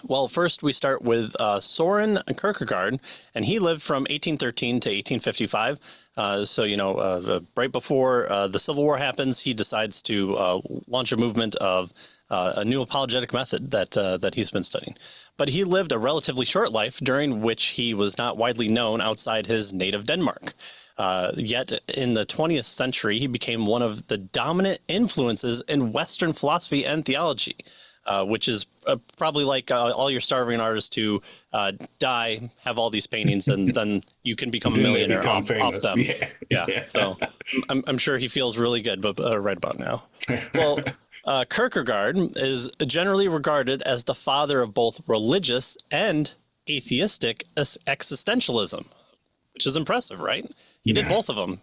Well, first we start with Søren Kierkegaard, and he lived from 1813 to 1855. Right before the Civil War happens, he decides to launch a movement of a new apologetic method that he's been studying. But he lived a relatively short life, during which he was not widely known outside his native Denmark. Yet in the 20th century, he became one of the dominant influences in Western philosophy and theology, which is probably like all your starving artists to die, have all these paintings, and then you can become a millionaire off them. Yeah. So I'm sure he feels really good right about now. Well, Kierkegaard is generally regarded as the father of both religious and atheistic existentialism, which is impressive, right? He did both of them.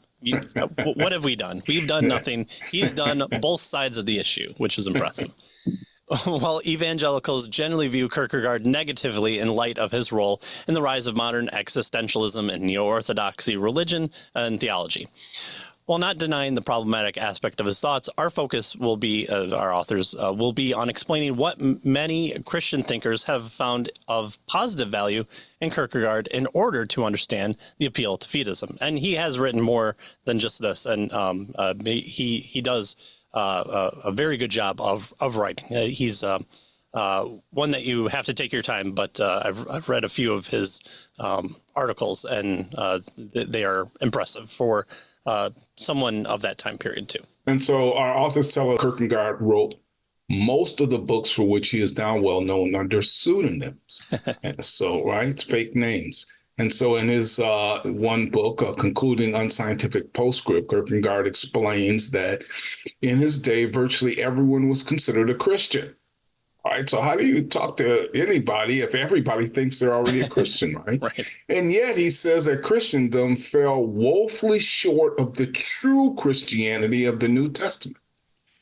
What have we done? We've done nothing. He's done both sides of the issue, which is impressive. While evangelicals generally view Kierkegaard negatively in light of his role in the rise of modern existentialism and neo-orthodoxy religion and theology. While not denying the problematic aspect of his thoughts, our focus will be, our authors will be on explaining what many Christian thinkers have found of positive value in Kierkegaard in order to understand the appeal to Fideism. And he has written more than just this, and he does a very good job of writing. He's one that you have to take your time, but I've read a few of his articles, and they are impressive for someone of that time period too. And so our authors tell us Kierkegaard wrote most of the books for which he is now well known under pseudonyms. And so, right, fake names. And so in his one book, Concluding Unscientific Postscript, Kierkegaard explains that in his day, virtually everyone was considered a Christian. Right. So how do you talk to anybody if everybody thinks they're already a Christian, right? Right. And yet he says that Christendom fell woefully short of the true Christianity of the New Testament.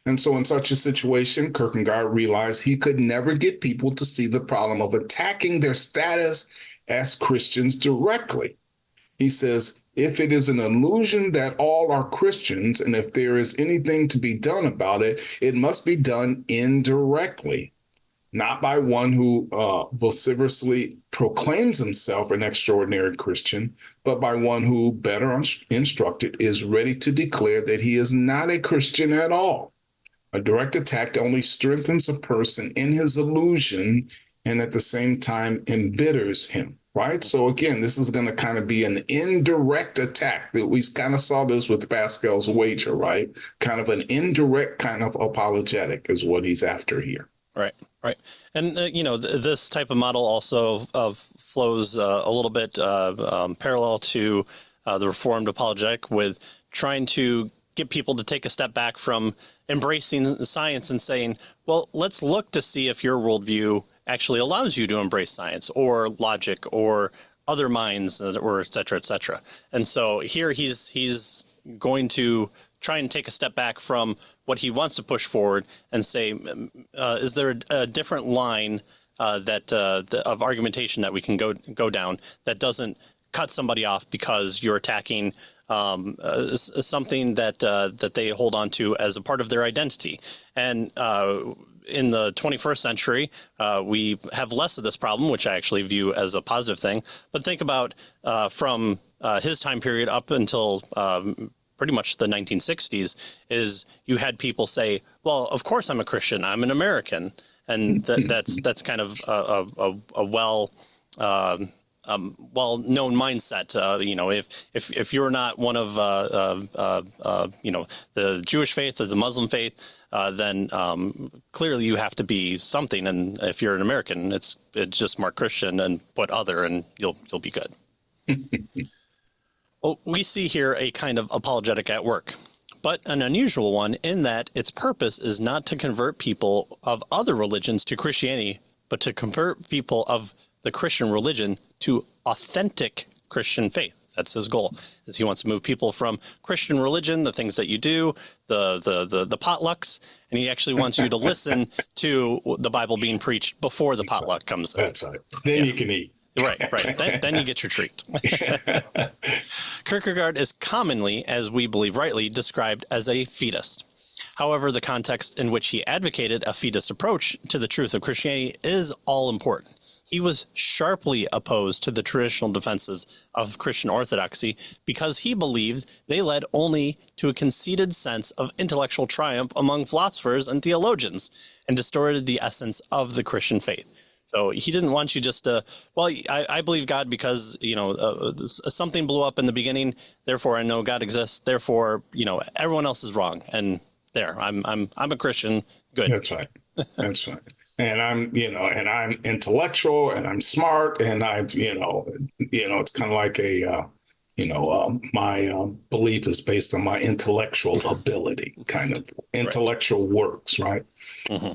And so in such a situation, Kierkegaard realized he could never get people to see the problem of attacking their status as Christians directly. He says, if it is an illusion that all are Christians, and if there is anything to be done about it, it must be done indirectly. Not by one who vociferously proclaims himself an extraordinary Christian, but by one who, better instructed, is ready to declare that he is not a Christian at all. A direct attack only strengthens a person in his illusion and at the same time embitters him, right? So again, this is going to kind of be an indirect attack. We kind of saw this with Pascal's wager, right? Kind of an indirect kind of apologetic is what he's after here. Right. And, this type of model also flows a little bit parallel to the Reformed apologetic, with trying to get people to take a step back from embracing science and saying, well, let's look to see if your worldview actually allows you to embrace science or logic or other minds, or et cetera, et cetera. And so here he's going to try and take a step back from what he wants to push forward and say, is there a different line of argumentation that we can go down that doesn't cut somebody off because you're attacking something that they hold on to as a part of their identity. And in the 21st century, we have less of this problem, which I actually view as a positive thing. But think about from his time period up until pretty much the 1960s, is you had people say, well, of course I'm a Christian, I'm an American. And that's kind of a well-known mindset. If you're not one of the Jewish faith or the Muslim faith, then clearly you have to be something. And if you're an American, it's just mark Christian and put other, and you'll be good. Well, we see here a kind of apologetic at work, but an unusual one in that its purpose is not to convert people of other religions to Christianity, but to convert people of the Christian religion to authentic Christian faith. That's his goal, is he wants to move people from Christian religion, the things that you do, the potlucks, and he actually wants you to listen to the Bible being preached before the potluck comes in. That's right. Then you can eat. Right. Then you get your treat. Kierkegaard is commonly, as we believe rightly, described as a Fideist. However, the context in which he advocated a Fideist approach to the truth of Christianity is all important. He was sharply opposed to the traditional defenses of Christian orthodoxy because he believed they led only to a conceited sense of intellectual triumph among philosophers and theologians and distorted the essence of the Christian faith. So he didn't want you just to, well, I believe God because, something blew up in the beginning. Therefore, I know God exists. Therefore, everyone else is wrong. And there, I'm a Christian. Good. That's right. That's right. And I'm intellectual and I'm smart and it's kind of like my belief is based on my intellectual ability, kind of intellectual works, right? Mm-hmm.